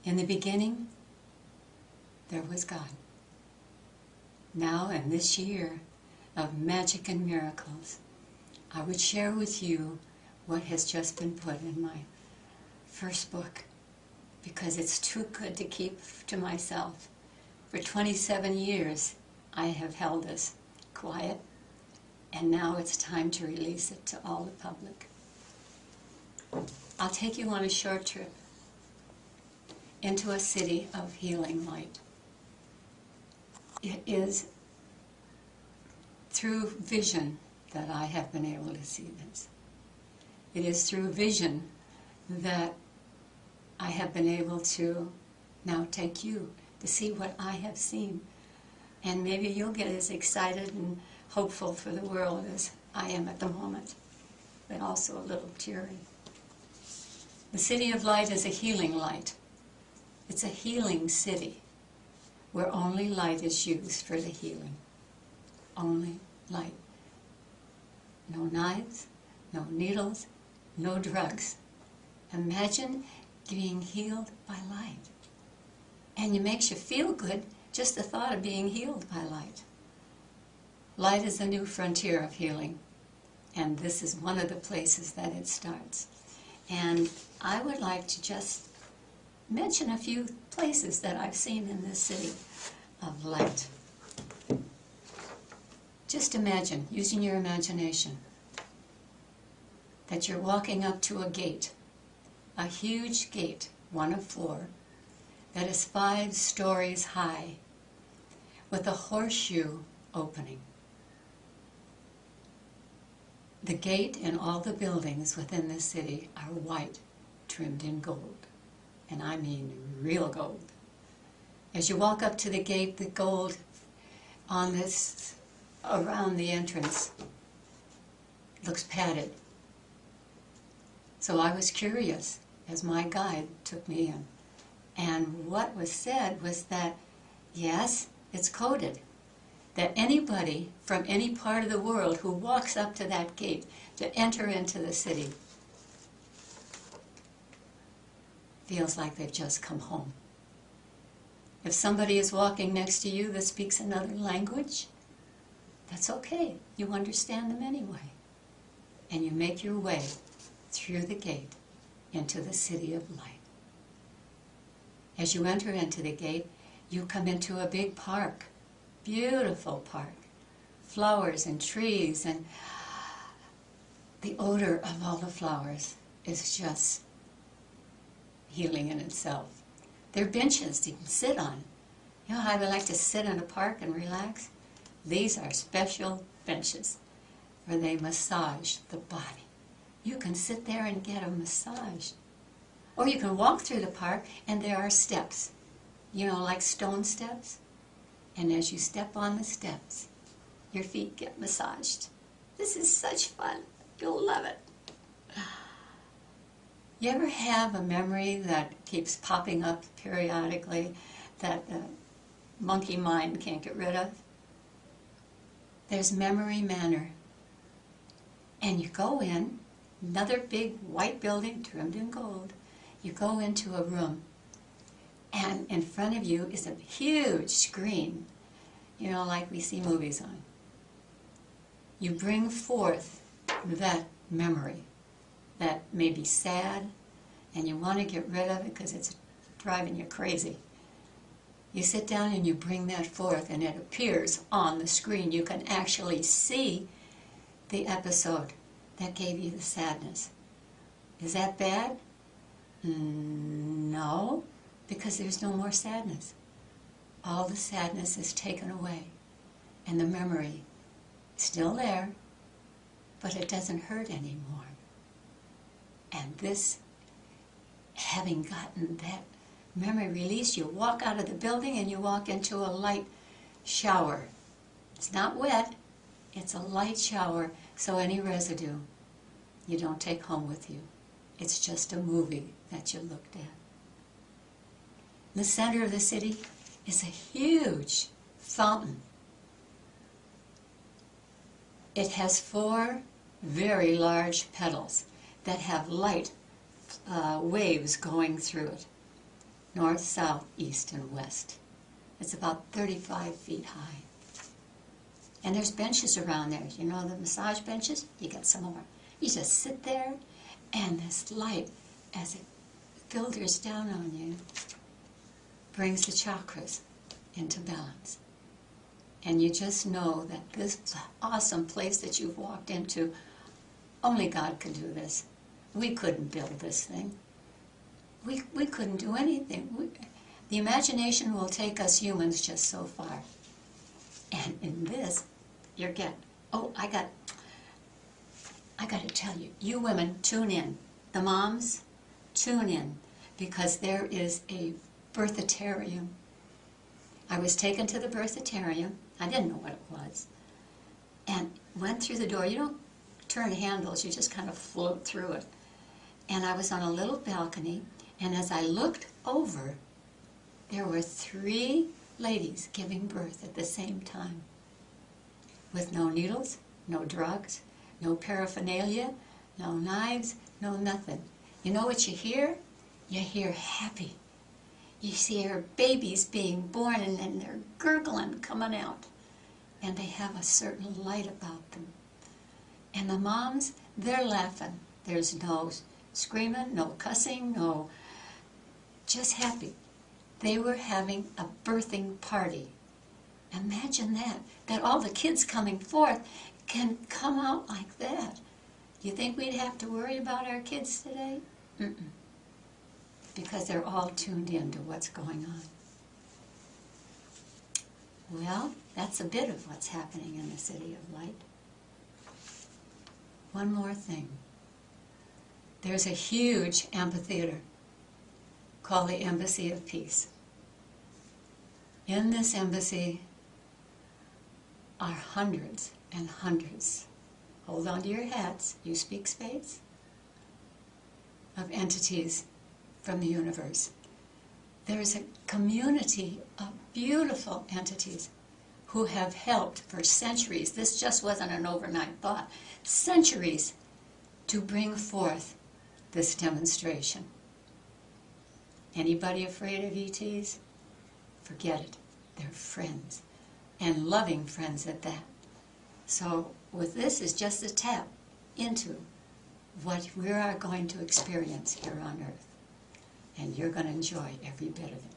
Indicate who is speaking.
Speaker 1: In the beginning, there was God. Now, in this year of magic and miracles, I would share with you what has just been put in my first book, because it's too good to keep to myself. For 27 years, I have held this quiet, and now it's time to release it to all the public. I'll take you on a short trip into a city of healing light. It is through vision that I have been able to see this. It is through vision that I have been able to now take you to see what I have seen. And maybe you'll get as excited and hopeful for the world as I am at the moment, but also a little teary. The City of Light is a healing light. It's a healing city where only light is used for the healing. Only light. No knives, no needles, no drugs. Imagine being healed by light. And it makes you feel good, just the thought of being healed by light. Light is the new frontier of healing, and this is one of the places that it starts. And I would like to just mention a few places that I've seen in this city of light. Just imagine, using your imagination, that you're walking up to a gate, a huge gate, one of four, that is 5 stories high, with a horseshoe opening. The gate and all the buildings within the city are white, trimmed in gold. And I mean real gold. As you walk up to the gate, the gold on this, around the entrance, looks padded. So I was curious as my guide took me in. And what was said was that, yes, it's coded, that anybody from any part of the world who walks up to that gate to enter into the city feels like they've just come home. If somebody is walking next to you that speaks another language, that's okay. You understand them anyway. And you make your way through the gate into the City of Light. As you enter into the gate, you come into a big park, beautiful park, flowers and trees, and the odor of all the flowers is just healing in itself. There are benches you can sit on. You know how I would like to sit in a park and relax? These are special benches where they massage the body. You can sit there and get a massage. Or you can walk through the park and there are steps, you know, like stone steps. And as you step on the steps, your feet get massaged. This is such fun. You'll love it. You ever have a memory that keeps popping up periodically that the monkey mind can't get rid of? There's Memory Manor. And you go in, another big white building trimmed in gold. You go into a room, and in front of you is a huge screen, you know, like we see movies on. You bring forth that memory that may be sad, and you want to get rid of it because it's driving you crazy. You sit down and you bring that forth, and it appears on the screen. You can actually see the episode that gave you the sadness. Is that bad? No, because there's no more sadness. All the sadness is taken away, and the memory is still there, but it doesn't hurt anymore. And this, having gotten that memory released, you walk out of the building and you walk into a light shower. It's not wet, it's a light shower, so any residue you don't take home with you. It's just a movie that you looked at. In the center of the city is a huge fountain. It has 4 very large petals that have light waves going through it. north, south, east, and west. It's about 35 feet high. And there's benches around there. You know the massage benches? You get some more. You just sit there, and this light, as it filters down on you, brings the chakras into balance. And you just know that this awesome place that you've walked into, only God could do this. We couldn't build this thing. We couldn't do anything. The imagination will take us humans just so far. And in this, you're getting, oh, I got to tell you, you women, tune in. The moms, tune in, because there is a birthitarium. I was taken to the birthitarium. I didn't know what it was. And went through the door. You don't turn handles, you just kind of float through it. And I was on a little balcony, and as I looked over, there were 3 ladies giving birth at the same time, with no needles, no drugs, no paraphernalia, no knives, no nothing. You know what you hear? You hear happy. You see her babies being born, and then they're gurgling coming out. And they have a certain light about them. And the moms, they're laughing. There's no screaming, no cussing, no, just happy. They were having a birthing party. Imagine that all the kids coming forth can come out like that. Do you think we'd have to worry about our kids today? Mm-mm. Because they're all tuned in to what's going on. Well, that's a bit of what's happening in the City of Light. One more thing. There's a huge amphitheater called the Embassy of Peace. In this embassy are hundreds and hundreds, hold on to your hats, you speak spades, of entities from the universe. There's a community of beautiful entities who have helped for centuries. This just wasn't an overnight thought. Centuries to bring forth this demonstration. Anybody afraid of ETs? Forget it. They're friends, and loving friends at that. So with this is just a tap into what we are going to experience here on Earth. And you're going to enjoy every bit of it.